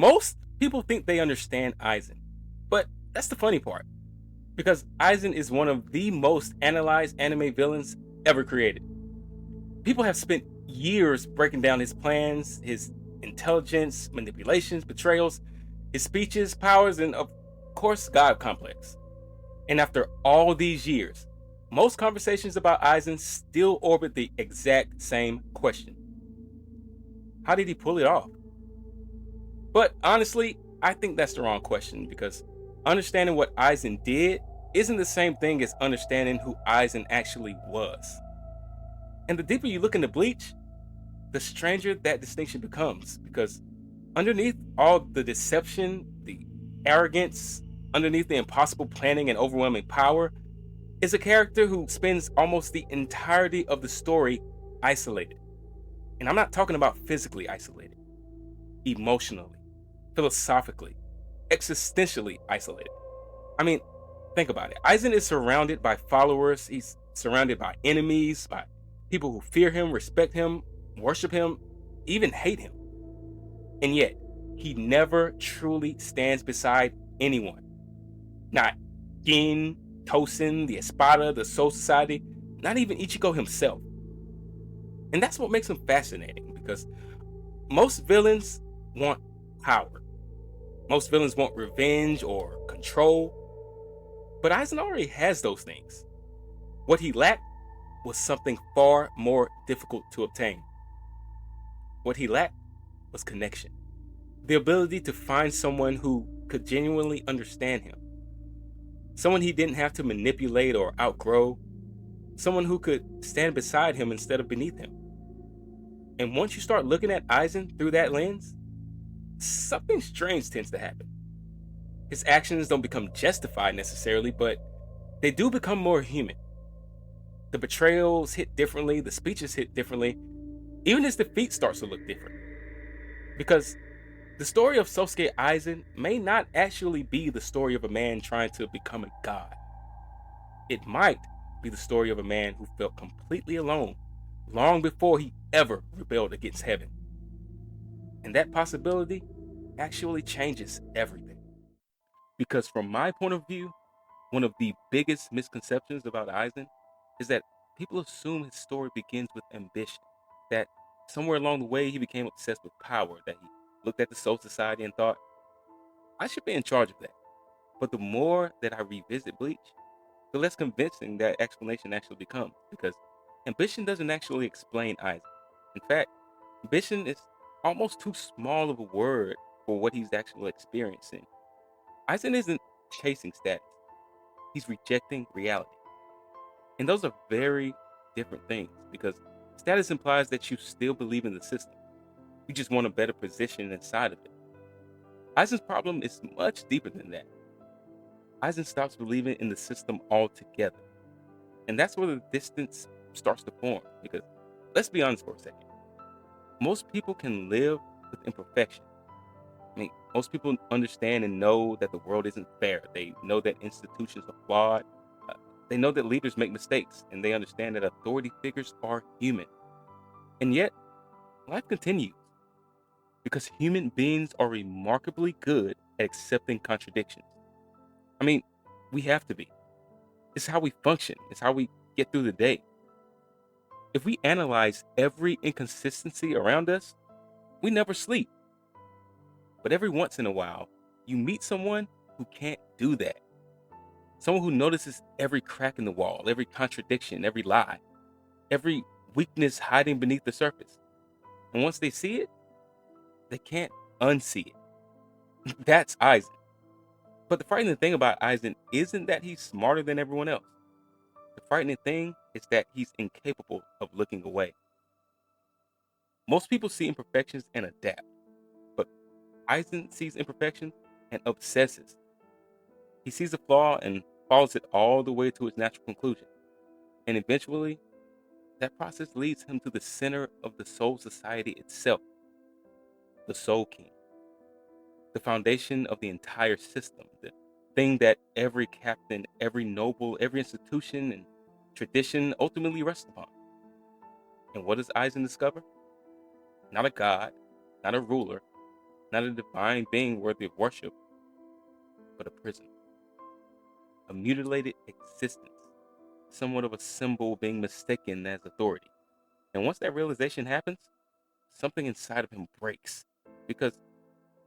Most people think they understand Aizen, but that's the funny part, because Aizen is one of the most analyzed anime villains ever created. People have spent years breaking down his plans, his intelligence, manipulations, betrayals, his speeches, powers, and of course, God complex. And after all these years, most conversations about Aizen still orbit the exact same question: how did he pull it off? But honestly, I think that's the wrong question, because understanding what Aizen did isn't the same thing as understanding who Aizen actually was. And the deeper you look into Bleach, the stranger that distinction becomes, because underneath all the deception, the arrogance, underneath the impossible planning and overwhelming power, is a character who spends almost the entirety of the story isolated. And I'm not talking about physically isolated, emotionally, philosophically, existentially isolated. I mean, think about it. Aizen is surrounded by followers, he's surrounded by enemies, by people who fear him, respect him, worship him, even hate him. And yet, he never truly stands beside anyone. Not Gin, Tosin, the Espada, the Soul Society, not even Ichigo himself. And that's what makes him fascinating, because most villains want power. Most villains want revenge or control. But Aizen already has those things. What he lacked was something far more difficult to obtain. What he lacked was connection. The ability to find someone who could genuinely understand him. Someone he didn't have to manipulate or outgrow. Someone who could stand beside him instead of beneath him. And once you start looking at Aizen through that lens, something strange tends to happen. His actions don't become justified necessarily, but they do become more human. The betrayals hit differently, the speeches hit differently, even his defeat starts to look different. Because the story of Sōsuke Aizen may not actually be the story of a man trying to become a god. It might be the story of a man who felt completely alone long before he ever rebelled against heaven. And that possibility actually changes everything. Because from my point of view, one of the biggest misconceptions about Aizen is that people assume his story begins with ambition, that somewhere along the way he became obsessed with power, that he looked at the Soul Society and thought, I should be in charge of that. But the more that I revisit Bleach, the less convincing that explanation actually becomes, because ambition doesn't actually explain Aizen. In fact, ambition is almost too small of a word for what he's actually experiencing. Aizen isn't chasing status, he's rejecting reality. And those are very different things, because status implies that you still believe in the system. You just want a better position inside of it. Aizen's problem is much deeper than that. Aizen stops believing in the system altogether. And that's where the distance starts to form, because let's be honest for a second. Most people can live with imperfection. I mean, most people understand and know that the world isn't fair. They know that institutions are flawed. Uh, they know that leaders make mistakes, and they understand that authority figures are human. And yet, life continues, because human beings are remarkably good at accepting contradictions. I mean, we have to be. It's how we function. It's how we get through the day. If we analyze every inconsistency around us, we never sleep. But every once in a while, you meet someone who can't do that. Someone who notices every crack in the wall, every contradiction, every lie, every weakness hiding beneath the surface. And once they see it, they can't unsee it. That's Aizen. But the frightening thing about Aizen isn't that he's smarter than everyone else. The frightening thing is that he's incapable of looking away. Most people see imperfections and adapt, but Aizen sees imperfections and obsesses. He sees a flaw and follows it all the way to its natural conclusion. And eventually, that process leads him to the center of the Soul Society itself, the Soul King, the foundation of the entire system, the thing that every captain, every noble, every institution and tradition ultimately rests upon. And what does Aizen discover? Not a god, not a ruler, not a divine being worthy of worship, but a prison, a mutilated existence, somewhat of a symbol being mistaken as authority. And once that realization happens, something inside of him breaks. Because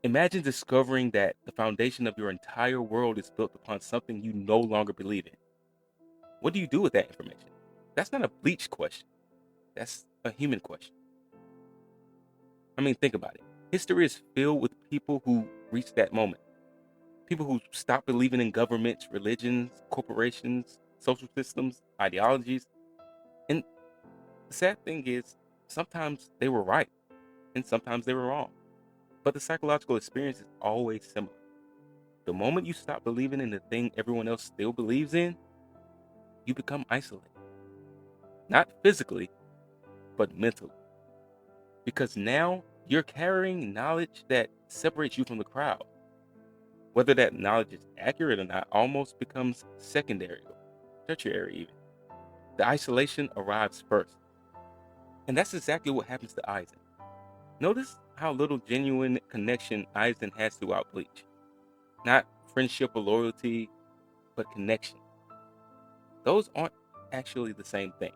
imagine discovering that the foundation of your entire world is built upon something you no longer believe in. What do you do with that information? That's not a Bleach question. That's a human question. I mean, think about it. History is filled with people who reach that moment. People who stop believing in governments, religions, corporations, social systems, ideologies. And the sad thing is, sometimes they were right and sometimes they were wrong. But the psychological experience is always similar. The moment you stop believing in the thing everyone else still believes in, you become isolated. Not physically, but mentally. Because now you're carrying knowledge that separates you from the crowd. Whether that knowledge is accurate or not almost becomes secondary or tertiary, even. The isolation arrives first. And that's exactly what happens to Aizen. Notice how little genuine connection Aizen has throughout Bleach. Not friendship or loyalty, but connection. Those aren't actually the same thing.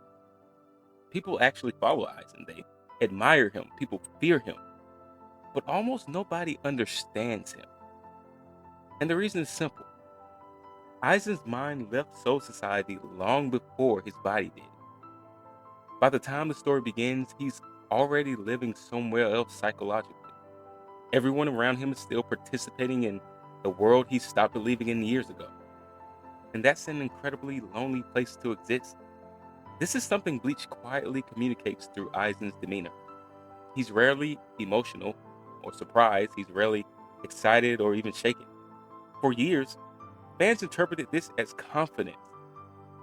People actually follow Aizen. They admire him. People fear him. But almost nobody understands him. And the reason is simple. Aizen's mind left Soul Society long before his body did. By the time the story begins, he's already living somewhere else psychologically. Everyone around him is still participating in the world he stopped believing in years ago. And that's an incredibly lonely place to exist. This is something Bleach quietly communicates through Aizen's demeanor. He's rarely emotional or surprised, he's rarely excited or even shaken. For years, fans interpreted this as confidence.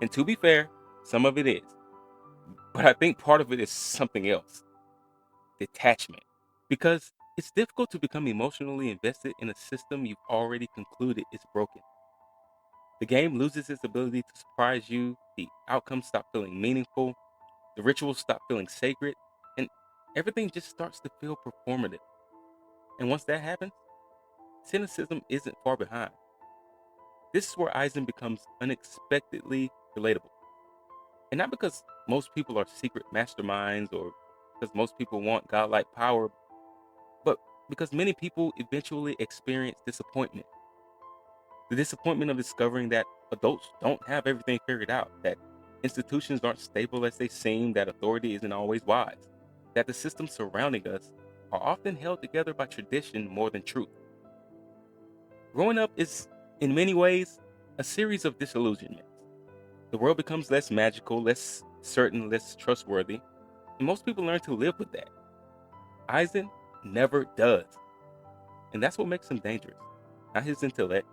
And to be fair, some of it is. But I think part of it is something else: detachment. Because it's difficult to become emotionally invested in a system you've already concluded is broken. The game loses its ability to surprise you, the outcomes stop feeling meaningful, the rituals stop feeling sacred, and everything just starts to feel performative. And once that happens, cynicism isn't far behind. This is where Aizen becomes unexpectedly relatable. And not because most people are secret masterminds or because most people want godlike power, but because many people eventually experience disappointment. The disappointment of discovering that adults don't have everything figured out, that institutions aren't stable as they seem, that authority isn't always wise, that the systems surrounding us are often held together by tradition more than truth. Growing up is, in many ways, a series of disillusionments. The world becomes less magical, less certain, less trustworthy, and most people learn to live with that. Aizen never does. And that's what makes him dangerous. Not his intellect,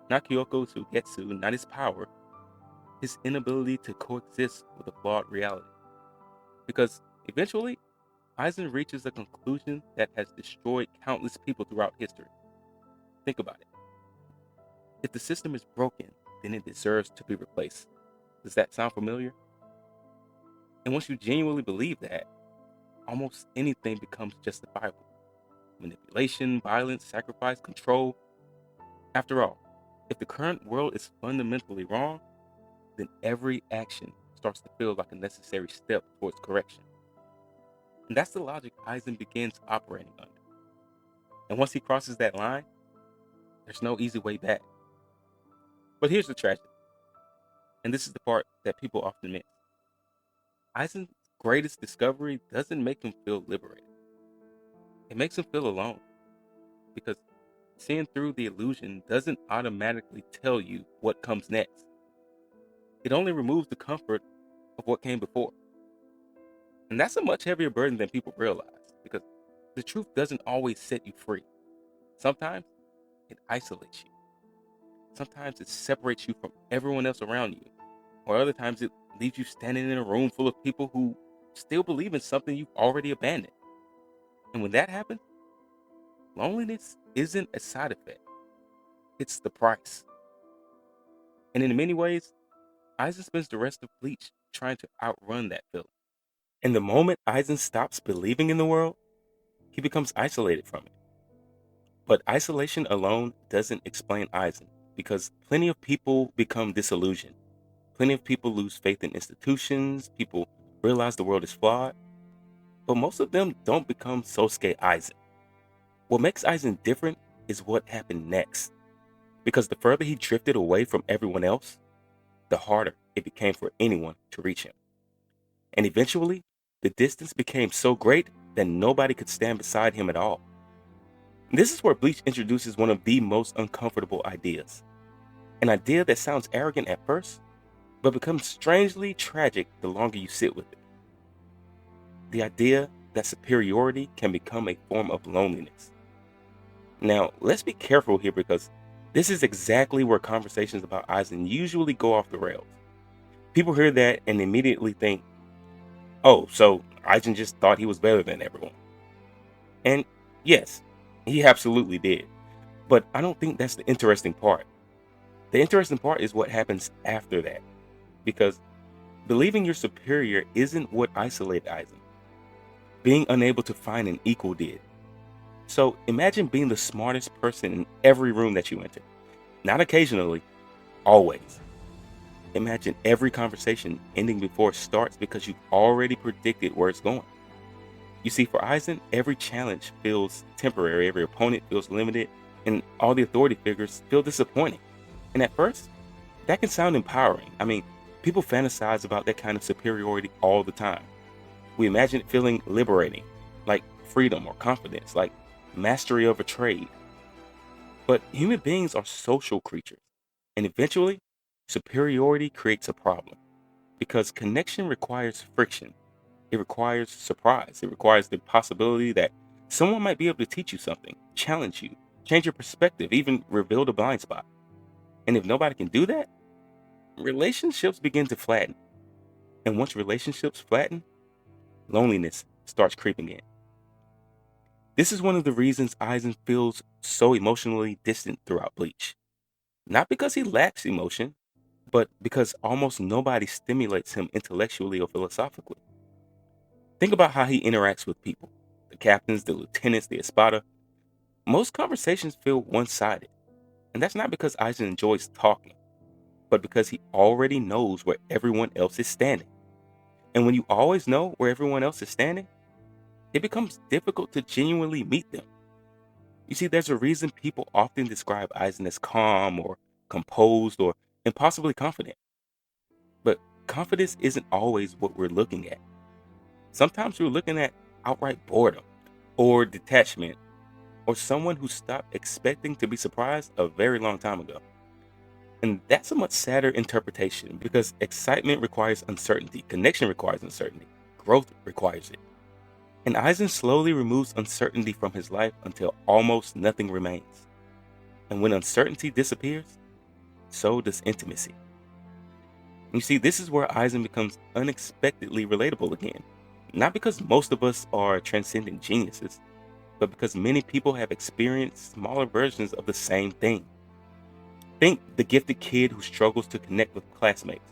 not Kyoko's Sugetsu, not his power, his inability to coexist with a flawed reality. Because eventually, Aizen reaches a conclusion that has destroyed countless people throughout history. Think about it. If the system is broken, then it deserves to be replaced. Does that sound familiar? And once you genuinely believe that, almost anything becomes justifiable. Manipulation, violence, sacrifice, control. After all, if the current world is fundamentally wrong, then every action starts to feel like a necessary step towards correction. And that's the logic Aizen begins operating under. And once he crosses that line, there's no easy way back. But here's the tragedy, and this is the part that people often miss. Aizen's greatest discovery doesn't make him feel liberated. It makes him feel alone. Because seeing through the illusion doesn't automatically tell you what comes next. It only removes the comfort of what came before. And that's a much heavier burden than people realize, because the truth doesn't always set you free. Sometimes it isolates you. Sometimes it separates you from everyone else around you. Or other times it leaves you standing in a room full of people who still believe in something you've already abandoned. And when that happens, loneliness isn't a side effect, it's the price. And in many ways, Aizen spends the rest of Bleach trying to outrun that feeling. And the moment Aizen stops believing in the world, he becomes isolated from it. But isolation alone doesn't explain Aizen because plenty of people become disillusioned. Plenty of people lose faith in institutions, people realize the world is flawed, but most of them don't become Sōsuke Aizen. What makes Aizen different is what happened next, because the further he drifted away from everyone else, the harder it became for anyone to reach him. And eventually, the distance became so great that nobody could stand beside him at all. This is where Bleach introduces one of the most uncomfortable ideas. An idea that sounds arrogant at first, but becomes strangely tragic the longer you sit with it. The idea that superiority can become a form of loneliness. Now, let's be careful here because this is exactly where conversations about Aizen usually go off the rails. People hear that and immediately think, oh, so Aizen just thought he was better than everyone. And yes, he absolutely did. But I don't think that's the interesting part. The interesting part is what happens after that. Because believing you're superior isn't what isolated Aizen. Being unable to find an equal did. So imagine being the smartest person in every room that you enter. Not occasionally, always. Imagine every conversation ending before it starts because you've already predicted where it's going. You see, for Aizen, every challenge feels temporary, every opponent feels limited, and all the authority figures feel disappointing. And at first, that can sound empowering. I mean, people fantasize about that kind of superiority all the time. We imagine it feeling liberating, like freedom or confidence, like mastery of a trade. But human beings are social creatures, and eventually, superiority creates a problem because connection requires friction. It requires surprise. It requires the possibility that someone might be able to teach you something, challenge you, change your perspective, even reveal the blind spot. And if nobody can do that, relationships begin to flatten. And once relationships flatten, loneliness starts creeping in. This is one of the reasons Aizen feels so emotionally distant throughout Bleach. Not because he lacks emotion, but because almost nobody stimulates him intellectually or philosophically. Think about how he interacts with people, the captains, the lieutenants, the espada. Most conversations feel one sided. And that's not because Aizen enjoys talking, but because he already knows where everyone else is standing. And when you always know where everyone else is standing, it becomes difficult to genuinely meet them. You see, there's a reason people often describe Aizen as calm or composed or impossibly confident. But confidence isn't always what we're looking at. Sometimes we're looking at outright boredom or detachment or someone who stopped expecting to be surprised a very long time ago. And that's a much sadder interpretation because excitement requires uncertainty, connection requires uncertainty, growth requires it. And Aizen slowly removes uncertainty from his life until almost nothing remains. And when uncertainty disappears, so does intimacy. You see, this is where Aizen becomes unexpectedly relatable again. Not because most of us are transcendent geniuses, but because many people have experienced smaller versions of the same thing. Think the gifted kid who struggles to connect with classmates,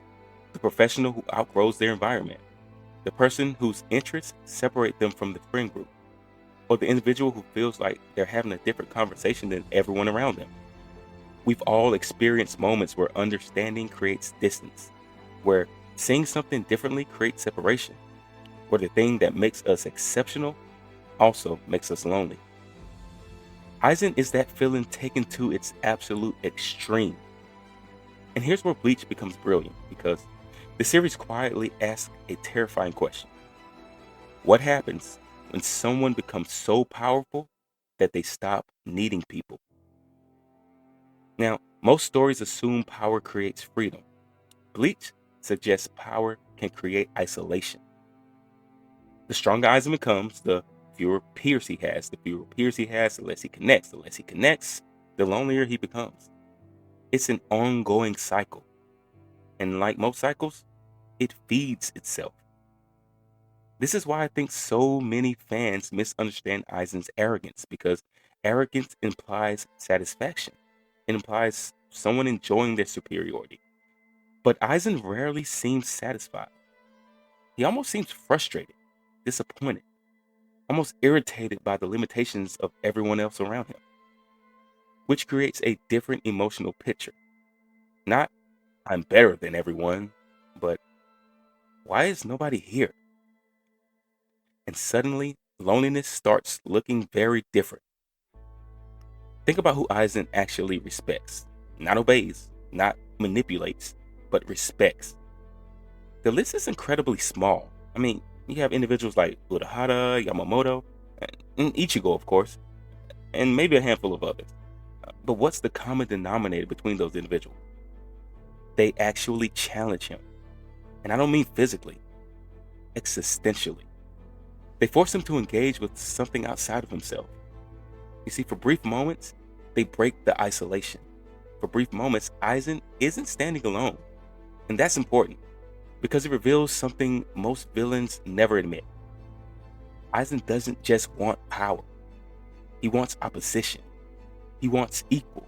the professional who outgrows their environment, the person whose interests separate them from the friend group, or the individual who feels like they're having a different conversation than everyone around them. We've all experienced moments where understanding creates distance, where seeing something differently creates separation, where the thing that makes us exceptional also makes us lonely. Aizen is that feeling taken to its absolute extreme. And here's where Bleach becomes brilliant because the series quietly asks a terrifying question. What happens when someone becomes so powerful that they stop needing people? Now, most stories assume power creates freedom. Bleach suggests power can create isolation. The stronger Aizen becomes, the fewer peers he has. The fewer peers he has, the less he connects. The less he connects, the lonelier he becomes. It's an ongoing cycle. And like most cycles, it feeds itself. This is why I think so many fans misunderstand Aizen's arrogance because arrogance implies satisfaction. It implies someone enjoying their superiority. But Aizen rarely seems satisfied. He almost seems frustrated, disappointed, almost irritated by the limitations of everyone else around him. which creates a different emotional picture. Not, I'm better than everyone, but why is nobody here? And suddenly, loneliness starts looking very different. Think about who Aizen actually respects, not obeys, not manipulates, but respects. The list is incredibly small. I mean, you have individuals like Urahara, Yamamoto, and Ichigo, of course, and maybe a handful of others. But what's the common denominator between those individuals? They actually challenge him. And I don't mean physically, existentially. They force him to engage with something outside of himself. You see, for brief moments, they break the isolation. For brief moments, Aizen isn't standing alone. And that's important because it reveals something most villains never admit. Aizen doesn't just want power. He wants opposition. He wants equals.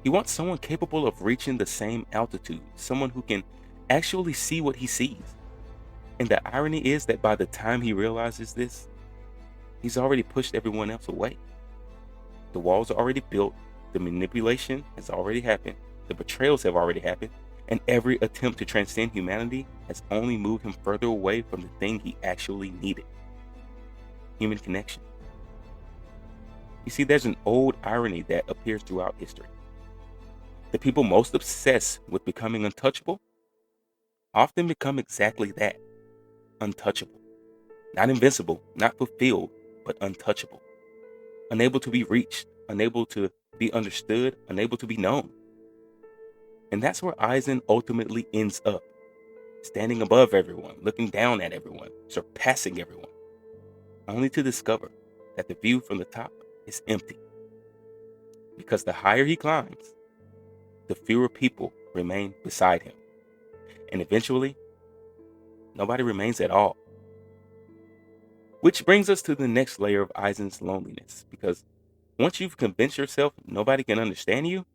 He wants someone capable of reaching the same altitude, someone who can actually see what he sees. And the irony is that by the time he realizes this, he's already pushed everyone else away. The walls are already built, the manipulation has already happened, the betrayals have already happened, and every attempt to transcend humanity has only moved him further away from the thing he actually needed: human connection. You see, there's an old irony that appears throughout history. The people most obsessed with becoming untouchable often become exactly that: untouchable. Not invincible, not fulfilled, but untouchable. Unable to be reached, unable to be understood, unable to be known. And that's where Aizen ultimately ends up, standing above everyone, looking down at everyone, surpassing everyone, only to discover that the view from the top is empty. Because the higher he climbs, the fewer people remain beside him. And eventually, nobody remains at all. Which brings us to the next layer of Aizen's loneliness, because once you've convinced yourself nobody can understand you,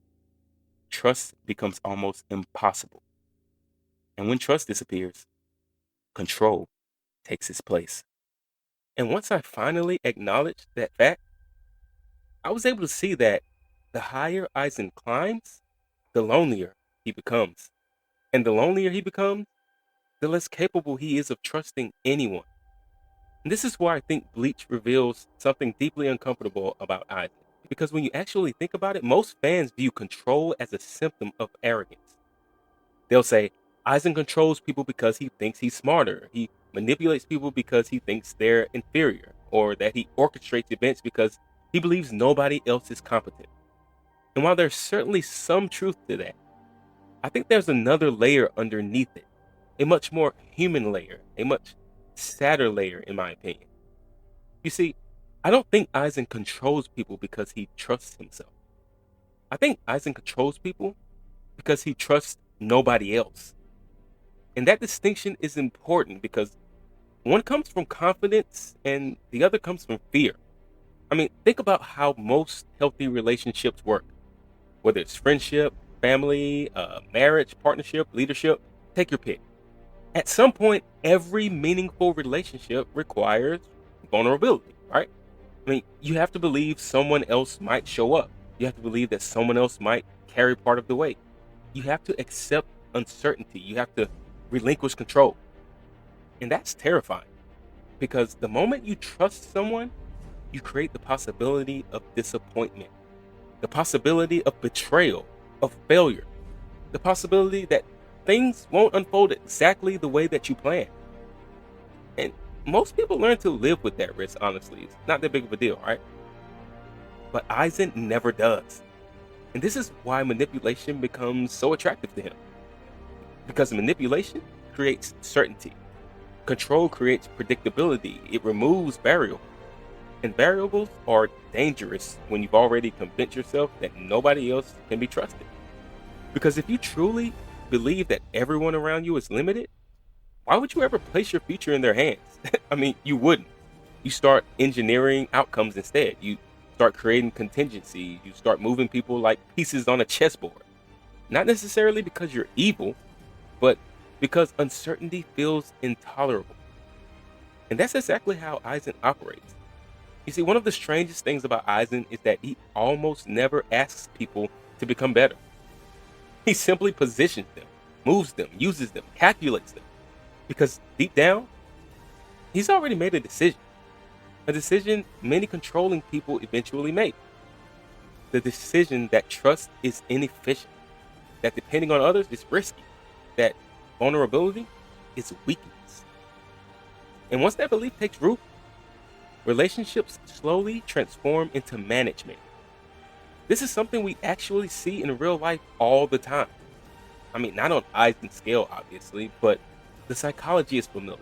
trust becomes almost impossible. And when trust disappears, control takes its place. And once I finally acknowledged that fact, I was able to see that the higher Aizen climbs, the lonelier he becomes. And the lonelier he becomes, the less capable he is of trusting anyone. And this is why I think Bleach reveals something deeply uncomfortable about Aizen. Because when you actually think about it, most fans view control as a symptom of arrogance. They'll say, Aizen controls people because he thinks he's smarter. He manipulates people because he thinks they're inferior. Or that he orchestrates events because he believes nobody else is competent. And while there's certainly some truth to that, I think there's another layer underneath it. A much more human layer. A much sadder layer, in my opinion. You see, I don't think Aizen controls people because he trusts himself. I think Aizen controls people because he trusts nobody else. And that distinction is important because one comes from confidence and the other comes from fear. I mean, think about how most healthy relationships work, whether it's friendship, family, marriage, partnership, leadership, take your pick. At some point, every meaningful relationship requires vulnerability, right? I mean, you have to believe someone else might show up. You have to believe that someone else might carry part of the weight. You have to accept uncertainty. You have to relinquish control. And that's terrifying because the moment you trust someone, you create the possibility of disappointment, the possibility of betrayal, of failure, the possibility that things won't unfold exactly the way that you plan. And most people learn to live with that risk, honestly. It's not that big of a deal, right? But Aizen never does. And this is why manipulation becomes so attractive to him. Because manipulation creates certainty. Control creates predictability. It removes variables. And variables are dangerous when you've already convinced yourself that nobody else can be trusted. Because if you truly believe that everyone around you is limited, why would you ever place your future in their hands? I mean, you wouldn't. You start engineering outcomes instead. You start creating contingencies. You start moving people like pieces on a chessboard. Not necessarily because you're evil, but because uncertainty feels intolerable. And that's exactly how Aizen operates. You see, one of the strangest things about Aizen is that he almost never asks people to become better. He simply positions them, moves them, uses them, calculates them. Because deep down, he's already made a decision many controlling people eventually make. The decision that trust is inefficient, that depending on others is risky, that vulnerability is weakness. And once that belief takes root, relationships slowly transform into management. This is something we actually see in real life all the time. I mean, not on Eisen's scale, obviously, but the psychology is familiar.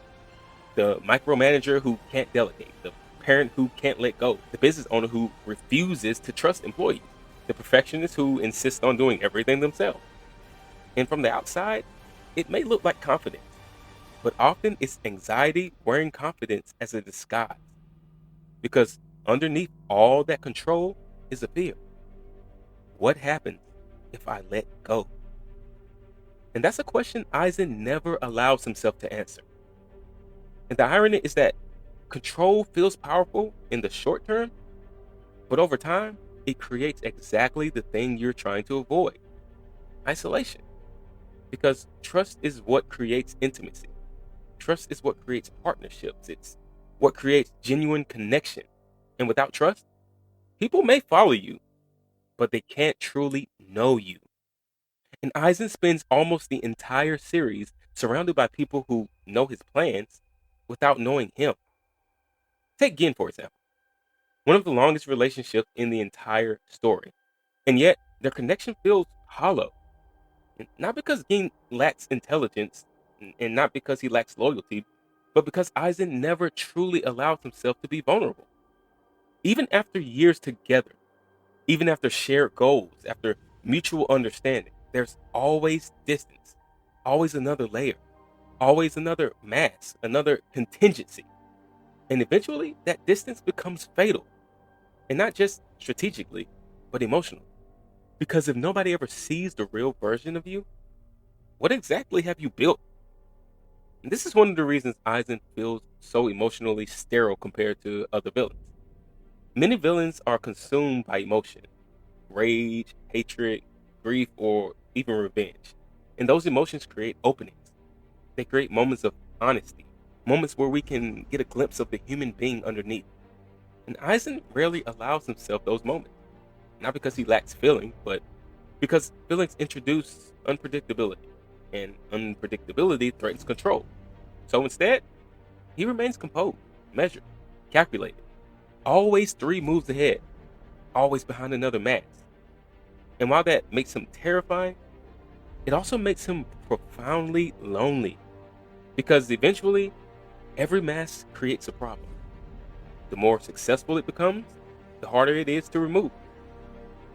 The micromanager who can't delegate, the parent who can't let go, the business owner who refuses to trust employees, the perfectionist who insists on doing everything themselves. And from the outside, it may look like confidence, but often it's anxiety wearing confidence as a disguise. Because underneath all that control is a fear. What happens if I let go? And that's a question Aizen never allows himself to answer. And the irony is that control feels powerful in the short term, but over time, it creates exactly the thing you're trying to avoid: isolation. Because trust is what creates intimacy. Trust is what creates partnerships. It's what creates genuine connection. And without trust, people may follow you, but they can't truly know you. And Aizen spends almost the entire series surrounded by people who know his plans without knowing him. Take Gin, for example, one of the longest relationships in the entire story. And yet, their connection feels hollow. And not because Gin lacks intelligence, and not because he lacks loyalty, but because Aizen never truly allows himself to be vulnerable. Even after years together, even after shared goals, after mutual understanding, there's always distance, always another layer, always another mask, another contingency. And eventually, that distance becomes fatal. And not just strategically, but emotionally. Because if nobody ever sees the real version of you, what exactly have you built? And this is one of the reasons Aizen feels so emotionally sterile compared to other villains. Many villains are consumed by emotion: rage, hatred, grief, or even revenge. And those emotions create openings. They create moments of honesty, moments where we can get a glimpse of the human being underneath. And Aizen rarely allows himself those moments, not because he lacks feeling, but because feelings introduce unpredictability, and unpredictability threatens control. So instead, he remains composed, measured, calculated, always 3 moves ahead, always behind another mask. And while that makes him terrifying, it also makes him profoundly lonely, because eventually, every mask creates a problem. The more successful it becomes, the harder it is to remove.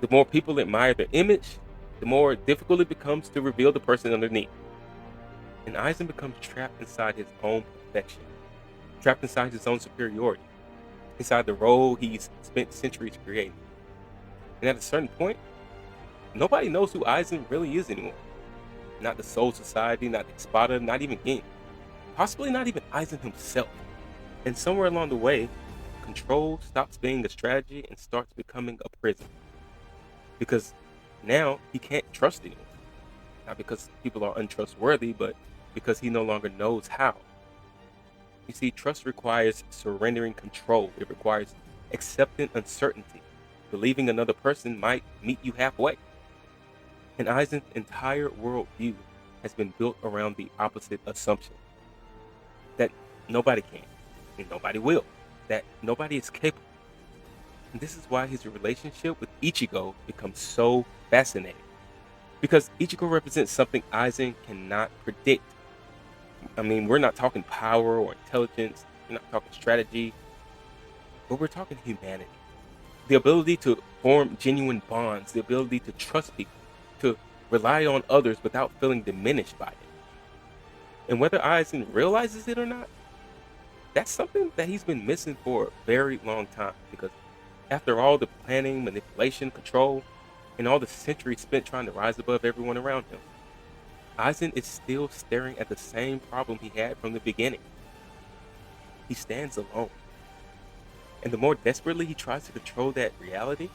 The more people admire their image, the more difficult it becomes to reveal the person underneath. And Aizen becomes trapped inside his own perfection, trapped inside his own superiority, inside the role he's spent centuries creating. And at a certain point, nobody knows who Aizen really is anymore. Not the Soul Society, not the Espada, not even Gin. Possibly not even Aizen himself. And somewhere along the way, control stops being a strategy and starts becoming a prison. Because now he can't trust anyone. Not because people are untrustworthy, but because he no longer knows how. You see, trust requires surrendering control. It requires accepting uncertainty, believing another person might meet you halfway. And Aizen's entire worldview has been built around the opposite assumption: that nobody can, and nobody will, that nobody is capable. And this is why his relationship with Ichigo becomes so fascinating. Because Ichigo represents something Aizen cannot predict. I mean, we're not talking power or intelligence, we're not talking strategy, but we're talking humanity. The ability to form genuine bonds, the ability to trust people, to rely on others without feeling diminished by it. And whether Aizen realizes it or not, that's something that he's been missing for a very long time. Because after all the planning, manipulation, control, and all the centuries spent trying to rise above everyone around him, Aizen is still staring at the same problem he had from the beginning. He stands alone. And the more desperately he tries to control that reality,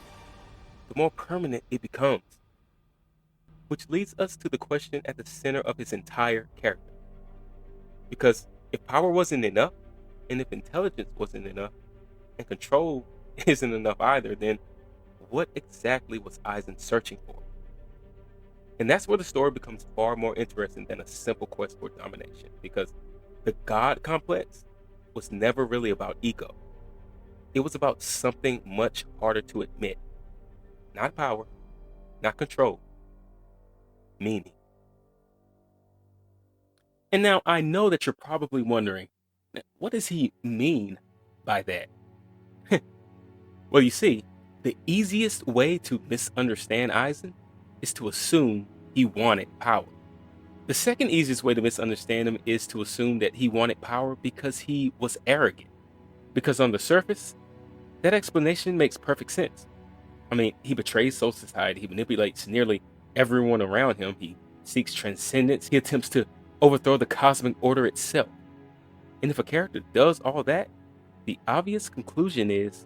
the more permanent it becomes. Which leads us to the question at the center of his entire character. Because if power wasn't enough, and if intelligence wasn't enough, and control isn't enough either, then what exactly was Aizen searching for? And that's where the story becomes far more interesting than a simple quest for domination, because the God complex was never really about ego. It was about something much harder to admit. Not power, not control, meaning. And now I know that you're probably wondering, what does he mean by that? Well, you see, the easiest way to misunderstand Aizen is to assume he wanted power. The second easiest way to misunderstand him is to assume that he wanted power because he was arrogant. Because on the surface, that explanation makes perfect sense. I mean, he betrays soul society, he manipulates nearly everyone around him, he seeks transcendence, he attempts to overthrow the cosmic order itself. And if a character does all that, the obvious conclusion is,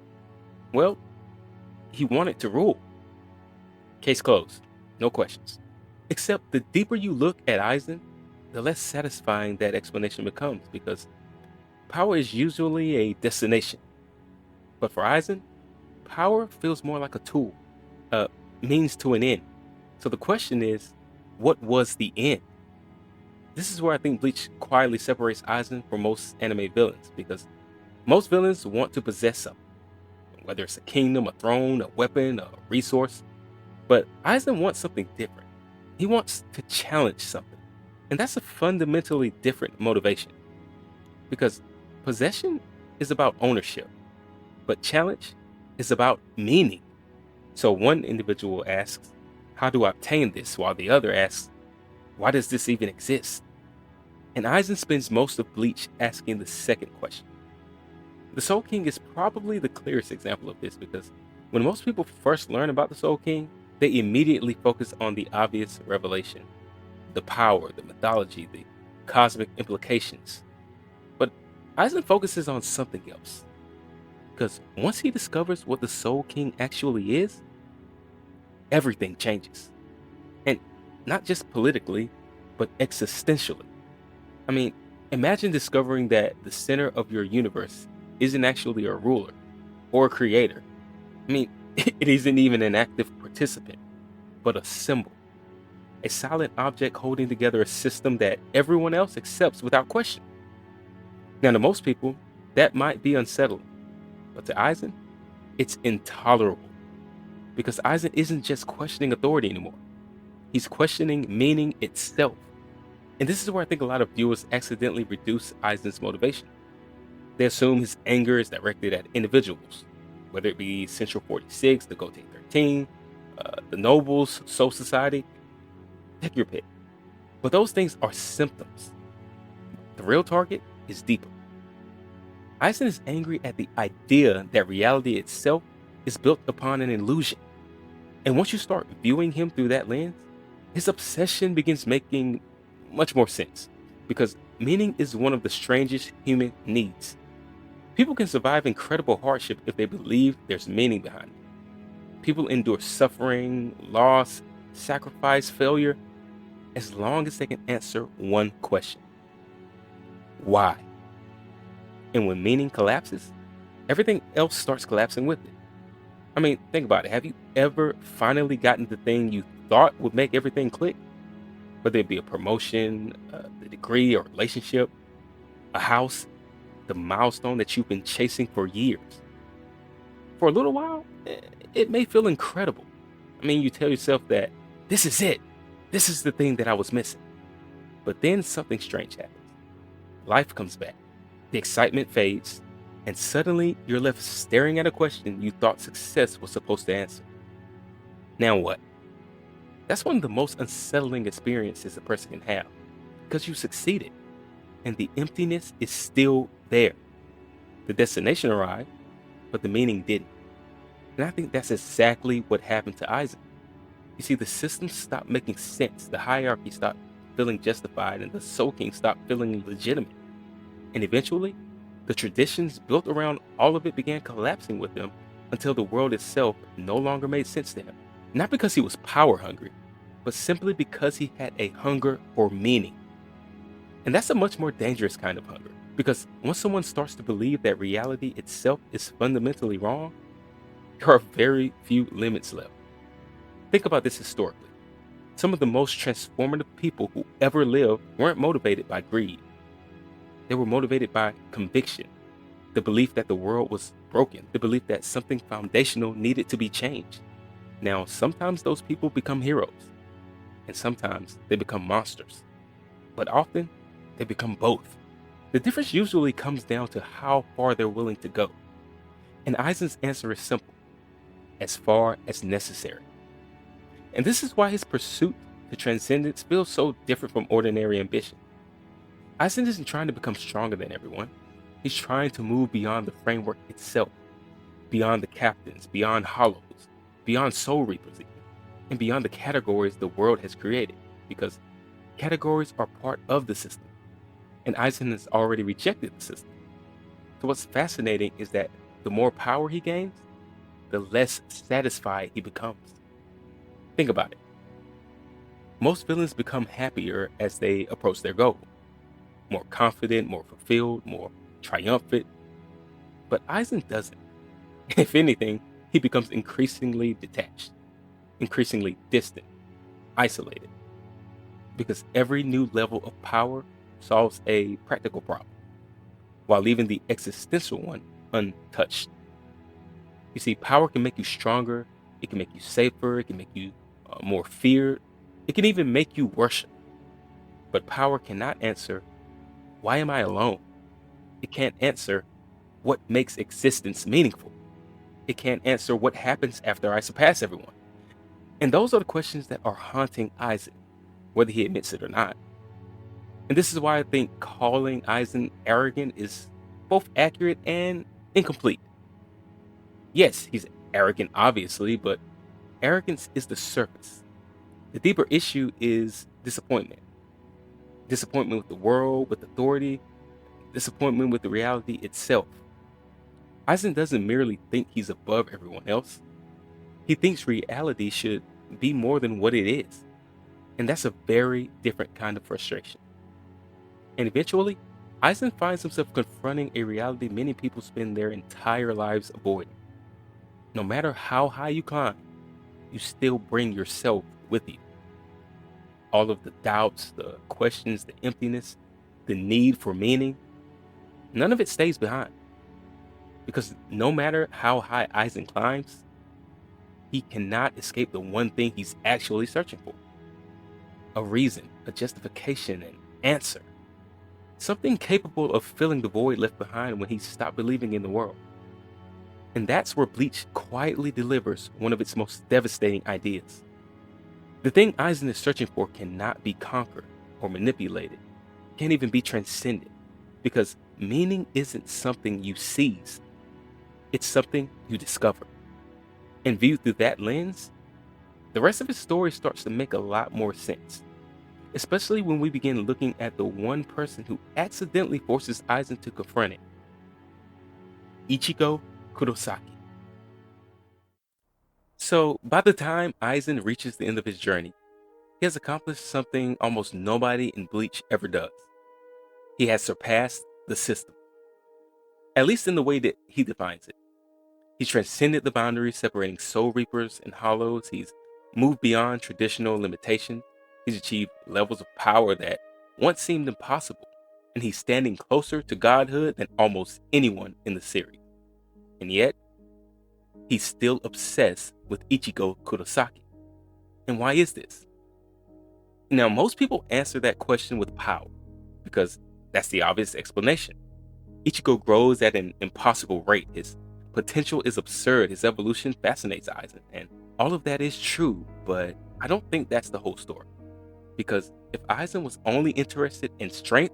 well, he wanted to rule. Case closed. No questions. Except the deeper you look at Aizen, the less satisfying that explanation becomes, because power is usually a destination. But for Aizen, power feels more like a tool, a means to an end. So the question is, what was the end? This is where I think Bleach quietly separates Aizen from most anime villains, because most villains want to possess something, whether it's a kingdom, a throne, a weapon, a resource. But Aizen wants something different. He wants to challenge something. And that's a fundamentally different motivation. Because possession is about ownership, but challenge is about meaning. So one individual asks, how do I obtain this? While the other asks, why does this even exist? And Aizen spends most of Bleach asking the second question. The Soul King is probably the clearest example of this, because when most people first learn about the Soul King, they immediately focus on the obvious revelation, the power, the mythology, the cosmic implications. But Aizen focuses on something else. Because once he discovers what the Soul King actually is, everything changes. And not just politically, but existentially. I mean, imagine discovering that the center of your universe isn't actually a ruler or a creator. I mean, it isn't even an active participant, but a symbol, a silent object holding together a system that everyone else accepts without question. Now, to most people, that might be unsettling, but to Aizen, it's intolerable, because Aizen isn't just questioning authority anymore. He's questioning meaning itself. And this is where I think a lot of viewers accidentally reduce Aizen's motivation. They assume his anger is directed at individuals, whether it be Central 46, the Gote 13, the nobles, Soul Society, pick your pick. But those things are symptoms. The real target is deeper. Aizen is angry at the idea that reality itself is built upon an illusion. And once you start viewing him through that lens, his obsession begins making much more sense. Because meaning is one of the strangest human needs. People can survive incredible hardship if they believe there's meaning behind it. People endure suffering, loss, sacrifice, failure, as long as they can answer one question: why? And when meaning collapses, everything else starts collapsing with it. I mean, think about it. Have you ever finally gotten the thing you thought would make everything click? Whether it be a promotion, the degree, or relationship, a house, the milestone that you've been chasing for years. For a little while, it may feel incredible. I mean, you tell yourself that this is it. This is the thing that I was missing. But then something strange happens. Life comes back. The excitement fades, and suddenly you're left staring at a question you thought success was supposed to answer. Now what? That's one of the most unsettling experiences a person can have, because you succeeded, and the emptiness is still there. The destination arrived, but the meaning didn't. And I think that's exactly what happened to Aizen. You see, the system stopped making sense, the hierarchy stopped feeling justified, and the Soul King stopped feeling legitimate. And eventually, The traditions built around all of it began collapsing with him until the world itself no longer made sense to him. Not because he was power hungry, but simply because he had a hunger for meaning. And that's a much more dangerous kind of hunger, because once someone starts to believe that reality itself is fundamentally wrong, there are very few limits left. Think about this historically. Some of the most transformative people who ever lived weren't motivated by greed. They were motivated by conviction, the belief that the world was broken, the belief that something foundational needed to be changed. Now, sometimes those people become heroes, and sometimes they become monsters, but often they become both. The difference usually comes down to how far they're willing to go. And Aizen's answer is simple: as far as necessary. And this is why his pursuit to transcendence feels so different from ordinary ambition. Aizen isn't trying to become stronger than everyone. He's trying to move beyond the framework itself, beyond the captains, beyond hollows, beyond soul reapers even, and beyond the categories the world has created, because categories are part of the system, and Aizen has already rejected the system. So what's fascinating is that the more power he gains, the less satisfied he becomes. Think about it. Most villains become happier as they approach their goal, more confident, more fulfilled, more triumphant. But Aizen doesn't. If anything, he becomes increasingly detached, increasingly distant, isolated, because every new level of power solves a practical problem, while leaving the existential one untouched. You see, power can make you stronger, it can make you safer, it can make you more feared, it can even make you worship. But power cannot answer, why am I alone? It can't answer, what makes existence meaningful? It can't answer, what happens after I surpass everyone? And those are the questions that are haunting Aizen, whether he admits it or not. And this is why I think calling Aizen arrogant is both accurate and incomplete. Yes, he's arrogant, obviously, but arrogance is the surface. The deeper issue is disappointment. Disappointment with the world, with authority, disappointment with the reality itself. Aizen doesn't merely think he's above everyone else. He thinks reality should be more than what it is. And that's a very different kind of frustration. And eventually, Aizen finds himself confronting a reality many people spend their entire lives avoiding. No matter how high you climb, you still bring yourself with you. All of the doubts, the questions, the emptiness, the need for meaning, none of it stays behind. Because no matter how high Aizen climbs, he cannot escape the one thing he's actually searching for: a reason, a justification, an answer. Something capable of filling the void left behind when he stopped believing in the world. And that's where Bleach quietly delivers one of its most devastating ideas. The thing Aizen is searching for cannot be conquered or manipulated, can't even be transcended, because meaning isn't something you seize, it's something you discover. And viewed through that lens, the rest of his story starts to make a lot more sense, especially when we begin looking at the one person who accidentally forces Aizen to confront it: Ichigo Kurosaki. So, by the time Aizen reaches the end of his journey, he has accomplished something almost nobody in Bleach ever does. He has surpassed the system, at least in the way that he defines it. He's transcended the boundaries separating Soul Reapers and Hollows. He's moved beyond traditional limitations. He's achieved levels of power that once seemed impossible, and he's standing closer to godhood than almost anyone in the series. And yet, he's still obsessed with Ichigo Kurosaki. And why is this? Now, most people answer that question with power, because that's the obvious explanation. Ichigo grows at an impossible rate. His potential is absurd. His evolution fascinates Aizen. And all of that is true, but I don't think that's the whole story. Because if Aizen was only interested in strength,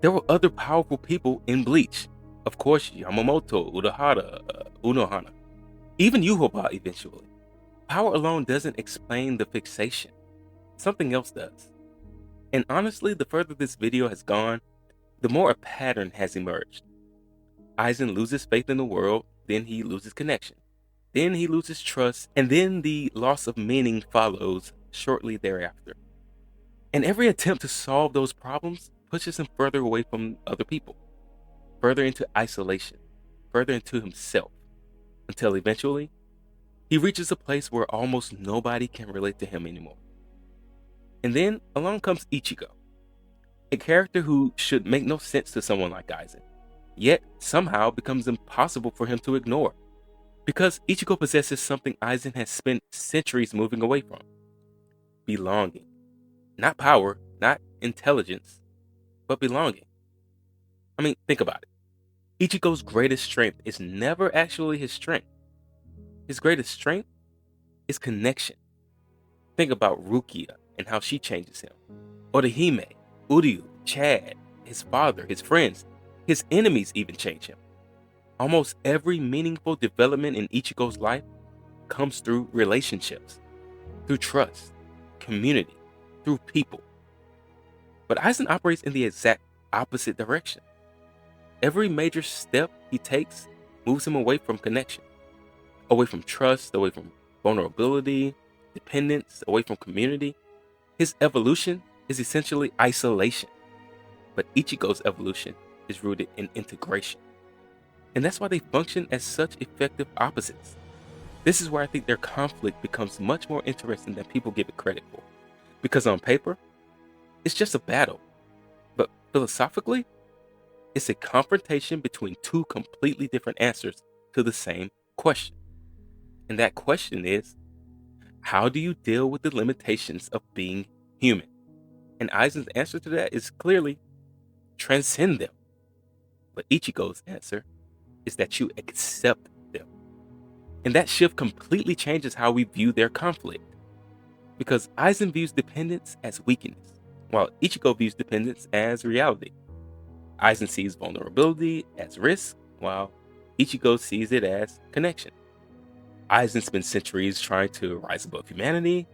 there were other powerful people in Bleach. Of course, Yamamoto, Urahara, Unohana, even Yuhoba eventually. Power alone doesn't explain the fixation. Something else does. And honestly, the further this video has gone, the more a pattern has emerged. Aizen loses faith in the world, then he loses connection. Then he loses trust, and then the loss of meaning follows shortly thereafter. And every attempt to solve those problems pushes him further away from other people, further into isolation, further into himself, until eventually he reaches a place where almost nobody can relate to him anymore. And then along comes Ichigo, a character who should make no sense to someone like Aizen, yet somehow becomes impossible for him to ignore. Because Ichigo possesses something Aizen has spent centuries moving away from: belonging. Not power, not intelligence, but belonging. I mean, think about it. Ichigo's greatest strength is never actually his strength. His greatest strength is connection. Think about Rukia and how she changes him. Orihime, Uryu, Chad, his father, his friends, his enemies even change him. Almost every meaningful development in Ichigo's life comes through relationships, through trust, community, through people. But Aizen operates in the exact opposite direction. Every major step he takes moves him away from connection, away from trust, away from vulnerability, dependence, away from community. His evolution is essentially isolation, but Ichigo's evolution is rooted in integration. And that's why they function as such effective opposites. This is where I think their conflict becomes much more interesting than people give it credit for. Because on paper, it's just a battle. But philosophically, it's a confrontation between two completely different answers to the same question. And that question is, how do you deal with the limitations of being human? And Aizen's answer to that is clearly transcend them. But Ichigo's answer is that you accept them. And that shift completely changes how we view their conflict. Because Aizen views dependence as weakness, while Ichigo views dependence as reality. Aizen sees vulnerability as risk, while Ichigo sees it as connection. Aizen spends centuries trying to rise above humanity,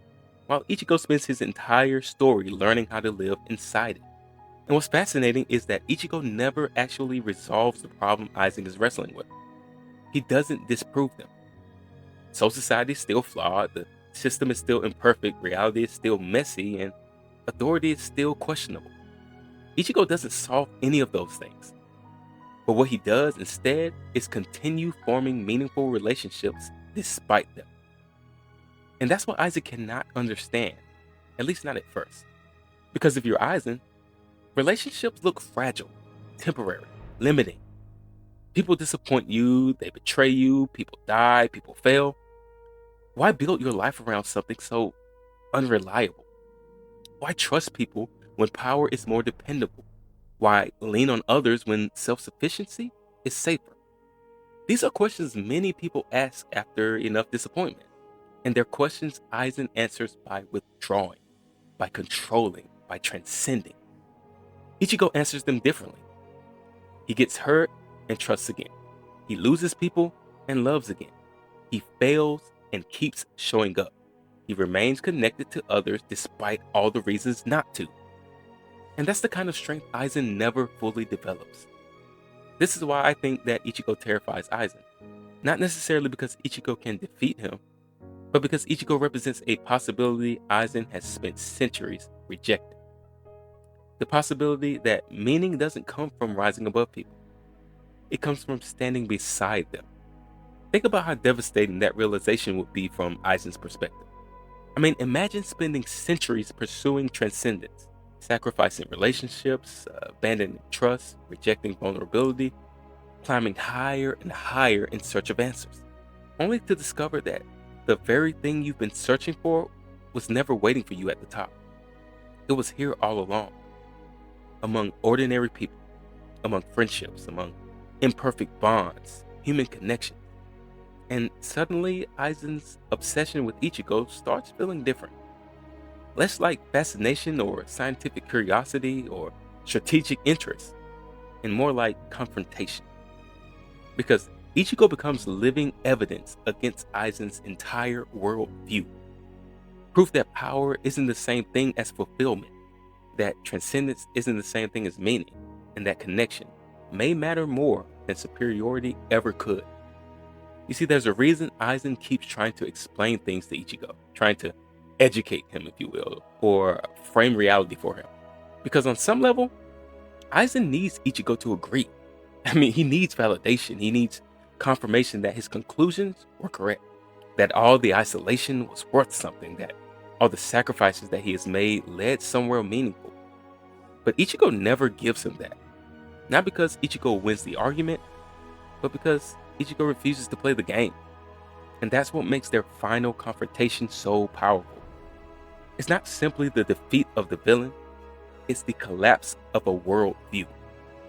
while Ichigo spends his entire story learning how to live inside it. And what's fascinating is that Ichigo never actually resolves the problem Aizen is wrestling with. He doesn't disprove them. Soul Society is still flawed, the system is still imperfect, reality is still messy, and authority is still questionable. Ichigo doesn't solve any of those things. But what he does instead is continue forming meaningful relationships despite them. And that's what Aizen cannot understand, at least not at first. Because if you're Aizen, relationships look fragile, temporary, limiting. People disappoint you, they betray you, people die, people fail. Why build your life around something so unreliable? Why trust people when power is more dependable? Why lean on others when self-sufficiency is safer? These are questions many people ask after enough disappointment. And they're questions Aizen answers by withdrawing, by controlling, by transcending. Ichigo answers them differently. He gets hurt and trusts again. He loses people and loves again. He fails and keeps showing up. He remains connected to others despite all the reasons not to. And that's the kind of strength Aizen never fully develops. This is why I think that Ichigo terrifies Aizen. Not necessarily because Ichigo can defeat him, but because Ichigo represents a possibility Aizen has spent centuries rejecting. The possibility that meaning doesn't come from rising above people. It comes from standing beside them. Think about how devastating that realization would be from Aizen's perspective. I mean, imagine spending centuries pursuing transcendence, sacrificing relationships, abandoning trust, rejecting vulnerability, climbing higher and higher in search of answers, only to discover that the very thing you've been searching for was never waiting for you at the top. It was here all along, among ordinary people, among friendships, among imperfect bonds, human connection. And suddenly, Aizen's obsession with Ichigo starts feeling different. Less like fascination or scientific curiosity or strategic interest, and more like confrontation. Because Ichigo becomes living evidence against Aizen's entire worldview. Proof that power isn't the same thing as fulfillment, that transcendence isn't the same thing as meaning, and that connection may matter more than superiority ever could. You see, there's a reason Aizen keeps trying to explain things to Ichigo, trying to educate him, if you will, or frame reality for him. Because on some level, Aizen needs Ichigo to agree. I mean, he needs validation. He needs confirmation that his conclusions were correct, that all the isolation was worth something, that all the sacrifices that he has made led somewhere meaningful. But Ichigo never gives him that. Not because Ichigo wins the argument, but because Ichigo refuses to play the game. And that's what makes their final confrontation so powerful. It's not simply the defeat of the villain, it's the collapse of a worldview.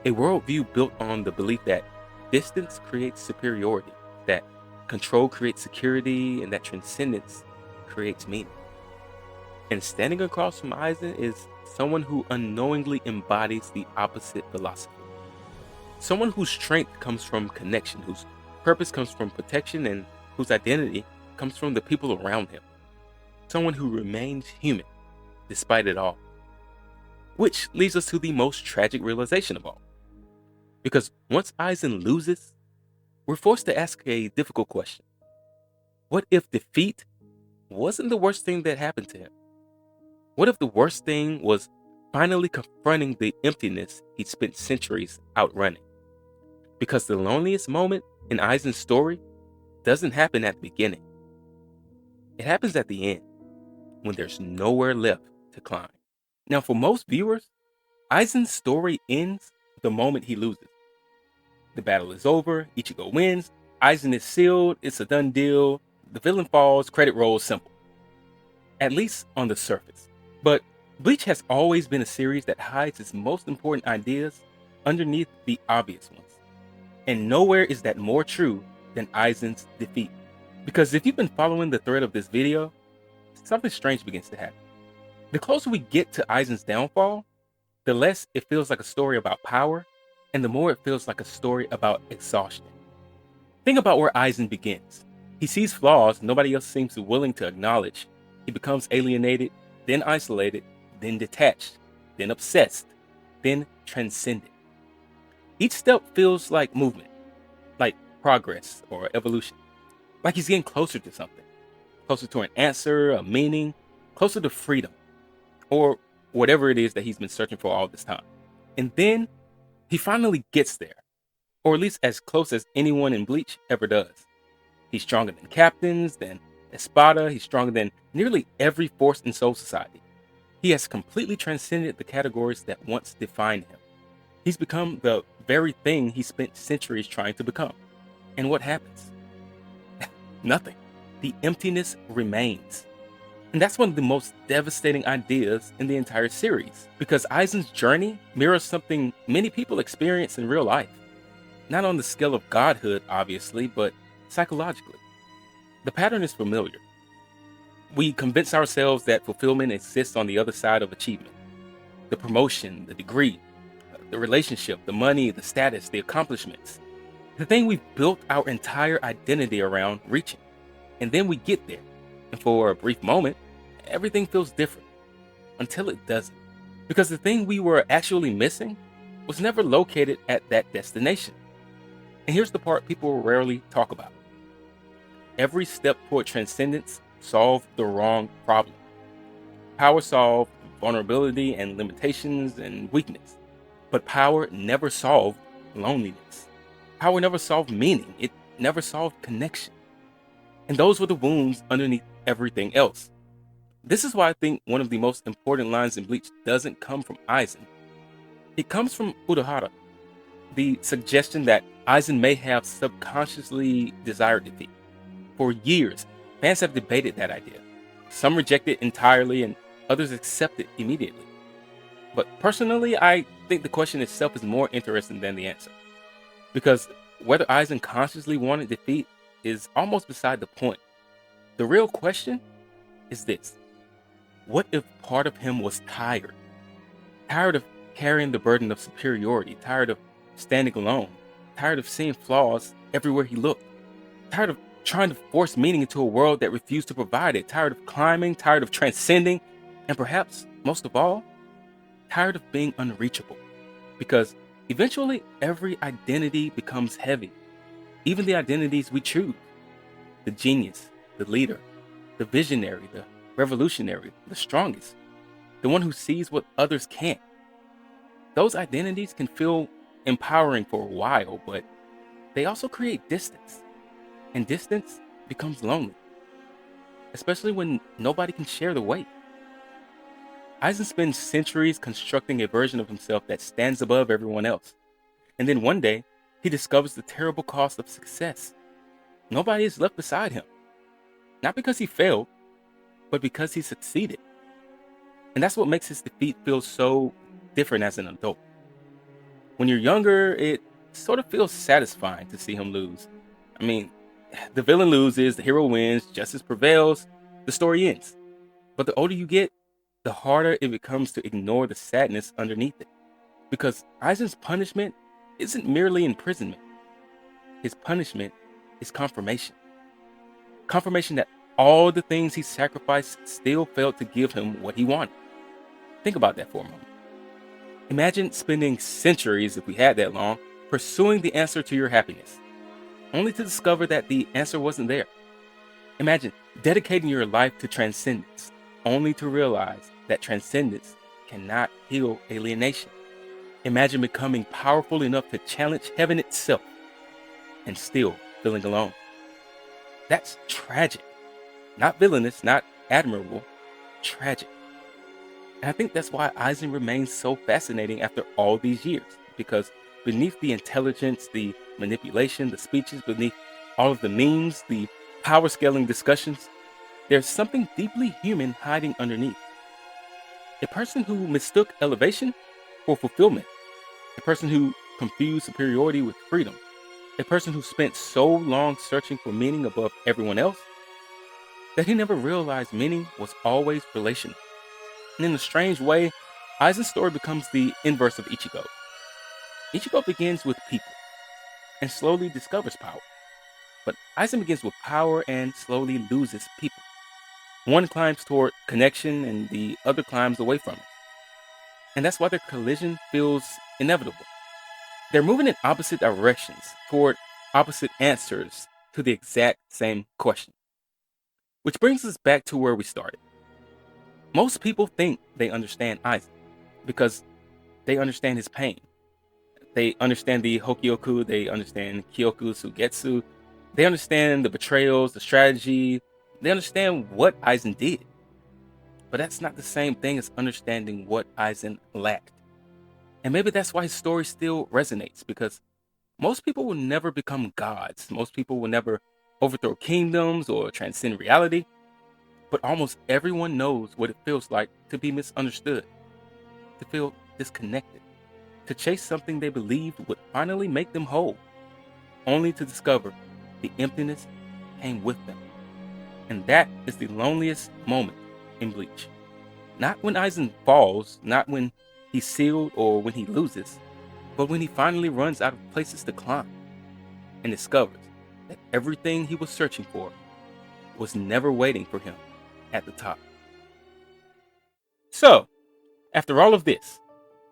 A worldview built on the belief that distance creates superiority, that control creates security, and that transcendence creates meaning. And standing across from Aizen is someone who unknowingly embodies the opposite philosophy. Someone whose strength comes from connection, whose purpose comes from protection, and whose identity comes from the people around him. Someone who remains human despite it all. Which leads us to the most tragic realization of all. Because once Aizen loses, we're forced to ask a difficult question. What if defeat wasn't the worst thing that happened to him? What if the worst thing was finally confronting the emptiness he'd spent centuries outrunning? Because the loneliest moment in Aizen's story doesn't happen at the beginning. It happens at the end, when there's nowhere left to climb. Now, for most viewers, Aizen's story ends the moment he loses. The battle is over, Ichigo wins, Aizen is sealed, it's a done deal, the villain falls, credit rolls, simple. At least on the surface. But Bleach has always been a series that hides its most important ideas underneath the obvious ones. And nowhere is that more true than Aizen's defeat. Because if you've been following the thread of this video, something strange begins to happen. The closer we get to Aizen's downfall, the less it feels like a story about power, and the more it feels like a story about exhaustion. Think about where Aizen begins. He sees flaws nobody else seems willing to acknowledge. He becomes alienated, then isolated, then detached, then obsessed, then transcended. Each step feels like movement, like progress or evolution, like he's getting closer to something, closer to an answer, a meaning, closer to freedom, or whatever it is that he's been searching for all this time. And then he finally gets there, or at least as close as anyone in Bleach ever does. He's stronger than captains, than Espada, he's stronger than nearly every force in Soul Society. He has completely transcended the categories that once defined him. He's become the very thing he spent centuries trying to become. And what happens? Nothing. The emptiness remains. And that's one of the most devastating ideas in the entire series, because Aizen's journey mirrors something many people experience in real life. Not on the scale of godhood, obviously, but psychologically. The pattern is familiar. We convince ourselves that fulfillment exists on the other side of achievement. The promotion, the degree, the relationship, the money, the status, the accomplishments. The thing we've built our entire identity around reaching. And then we get there. And for a brief moment, everything feels different. Until it doesn't. Because the thing we were actually missing was never located at that destination. And here's the part people rarely talk about. Every step toward transcendence solved the wrong problem. Power solved vulnerability and limitations and weakness. But power never solved loneliness. Power never solved meaning. It never solved connection. And those were the wounds underneath everything else. This is why I think one of the most important lines in Bleach doesn't come from Aizen. It comes from Urahara. The suggestion that Aizen may have subconsciously desired defeat. For years, fans have debated that idea. Some reject it entirely and others accept it immediately. But personally, I think the question itself is more interesting than the answer. Because whether Aizen consciously wanted defeat is almost beside the point. The real question is this. What if part of him was tired? Tired of carrying the burden of superiority, tired of standing alone, tired of seeing flaws everywhere he looked, tired of trying to force meaning into a world that refused to provide it, tired of climbing, tired of transcending, and perhaps, most of all, tired of being unreachable. Because Eventually, every identity becomes heavy, even the identities we choose: the genius, the leader, the visionary, the revolutionary, the strongest, the one who sees what others can't. Those identities can feel empowering for a while, but they also create distance, and distance becomes lonely, especially when nobody can share the weight. Aizen spends centuries constructing a version of himself that stands above everyone else, and then one day, he discovers the terrible cost of success. Nobody is left beside him, not because he failed, but because he succeeded. And that's what makes his defeat feel so different as an adult. When you're younger, it sort of feels satisfying to see him lose. I mean, the villain loses, the hero wins, justice prevails, the story ends. But the older you get, the harder it becomes to ignore the sadness underneath it. Because Aizen's punishment isn't merely imprisonment. His punishment is confirmation. Confirmation that all the things he sacrificed still failed to give him what he wanted. Think about that for a moment. Imagine spending centuries, if we had that long, pursuing the answer to your happiness, only to discover that the answer wasn't there. Imagine dedicating your life to transcendence, only to realize that transcendence cannot heal alienation. Imagine becoming powerful enough to challenge heaven itself and still feeling alone. That's tragic. Not villainous, not admirable, tragic. And I think that's why Aizen remains so fascinating after all these years, because beneath the intelligence, the manipulation, the speeches, beneath all of the memes, the power scaling discussions, there's something deeply human hiding underneath. A person who mistook elevation for fulfillment. A person who confused superiority with freedom. A person who spent so long searching for meaning above everyone else that he never realized meaning was always relational. And in a strange way, Aizen's story becomes the inverse of Ichigo. Ichigo begins with people and slowly discovers power. But Aizen begins with power and slowly loses people. One climbs toward connection and the other climbs away from it. And that's why their collision feels inevitable. They're moving in opposite directions toward opposite answers to the exact same question. Which brings us back to where we started. Most people think they understand Aizen because they understand his pain. They understand the Hōgyoku, they understand Kyoku Sugetsu, they understand the betrayals, the strategy, they understand what Aizen did. But that's not the same thing as understanding what Aizen lacked. And maybe that's why his story still resonates, because most people will never become gods. Most people will never overthrow kingdoms or transcend reality. But almost everyone knows what it feels like to be misunderstood, to feel disconnected, to chase something they believed would finally make them whole, only to discover the emptiness came with them. And that is the loneliest moment in Bleach. Not when Aizen falls, not when he's sealed or when he loses, but when he finally runs out of places to climb and discovers that everything he was searching for was never waiting for him at the top. So, after all of this,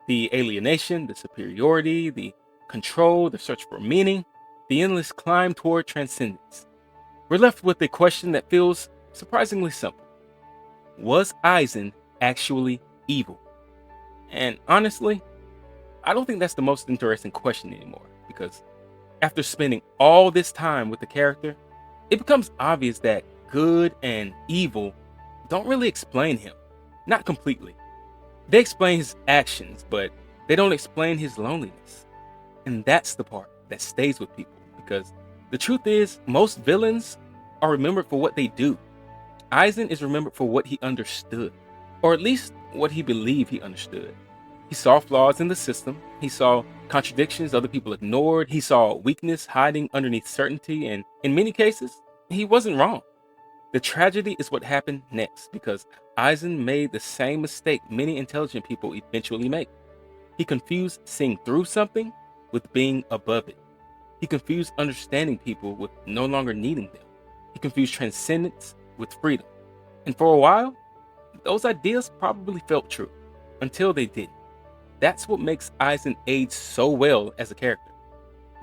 the alienation, the superiority, the control, the search for meaning, the endless climb toward transcendence, we're left with a question that feels surprisingly simple. Was Aizen actually evil? And honestly, I don't think that's the most interesting question anymore, because after spending all this time with the character, it becomes obvious that good and evil don't really explain him. Not completely. They explain his actions, but they don't explain his loneliness. And that's the part that stays with people, because the truth is, most villains are remembered for what they do. Aizen is remembered for what he understood, or at least what he believed he understood. He saw flaws in the system, he saw contradictions other people ignored, he saw weakness hiding underneath certainty, and in many cases, he wasn't wrong. The tragedy is what happened next, because Aizen made the same mistake many intelligent people eventually make. He confused seeing through something with being above it. He confused understanding people with no longer needing them. He confused transcendence with freedom. And for a while, those ideas probably felt true, until they didn't. that's what makes Aizen age so well as a character.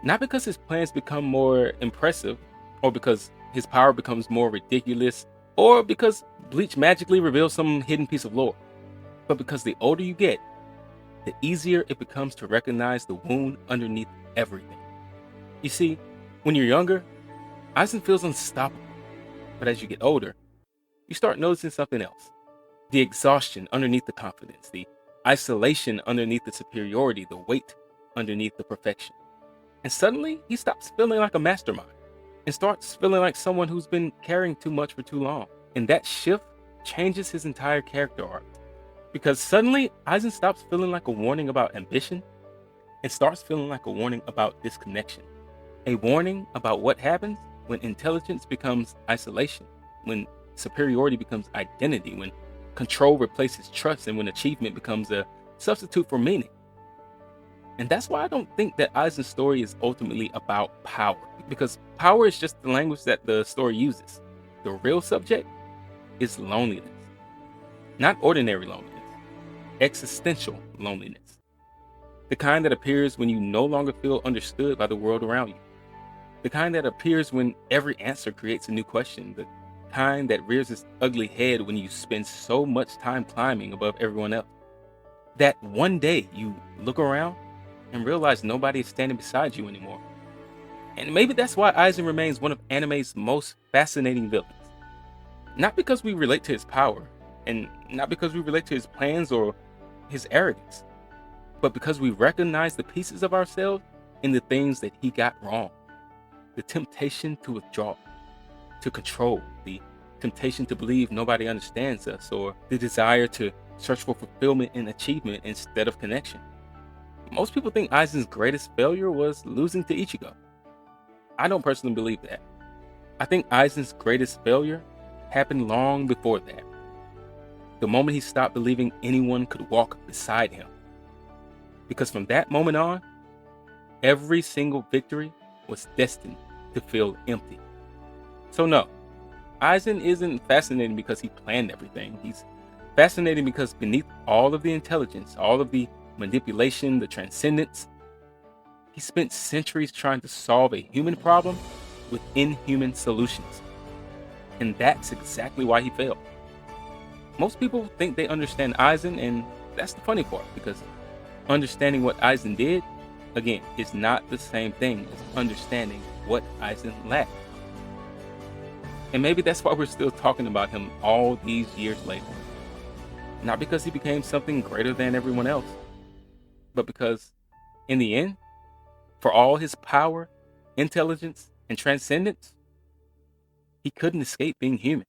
Not because his plans become more impressive, or because his power becomes more ridiculous, or because Bleach magically reveals some hidden piece of lore, but because the older you get, the easier it becomes to recognize the wound underneath everything. You see, when you're younger, Aizen feels unstoppable, but as you get older, you start noticing something else. The exhaustion underneath the confidence, the isolation underneath the superiority, the weight underneath the perfection. And suddenly, he stops feeling like a mastermind and starts feeling like someone who's been carrying too much for too long. And that shift changes his entire character arc. Because suddenly, Aizen stops feeling like a warning about ambition and starts feeling like a warning about disconnection. A warning about what happens when intelligence becomes isolation, when superiority becomes identity, when control replaces trust, and when achievement becomes a substitute for meaning. And that's why I don't think that Aizen's story is ultimately about power, because power is just the language that the story uses. The real subject is loneliness. Not ordinary loneliness, existential loneliness. The kind that appears when you no longer feel understood by the world around you. The kind that appears when every answer creates a new question. The kind that rears its ugly head when you spend so much time climbing above everyone else. That one day you look around and realize nobody is standing beside you anymore. And maybe that's why Aizen remains one of anime's most fascinating villains. Not because we relate to his power, and not because we relate to his plans or his arrogance, but because we recognize the pieces of ourselves in the things that he got wrong. The temptation to withdraw, to control, the temptation to believe nobody understands us, or the desire to search for fulfillment in achievement instead of connection. Most people think Aizen's greatest failure was losing to Ichigo. I don't personally believe that. I think Aizen's greatest failure happened long before that. The moment he stopped believing anyone could walk beside him. Because from that moment on, every single victory was destined to feel empty. So no, Aizen isn't fascinating because he planned everything. He's fascinating because beneath all of the intelligence, all of the manipulation, the transcendence, he spent centuries trying to solve a human problem with inhuman solutions. And that's exactly why he failed. Most people think they understand Aizen, and that's the funny part, because understanding what Aizen did, again, is not the same thing as understanding what Aizen lacked. And maybe that's why we're still talking about him all these years later. Not because he became something greater than everyone else, but because, in the end, for all his power, intelligence, and transcendence, he couldn't escape being human.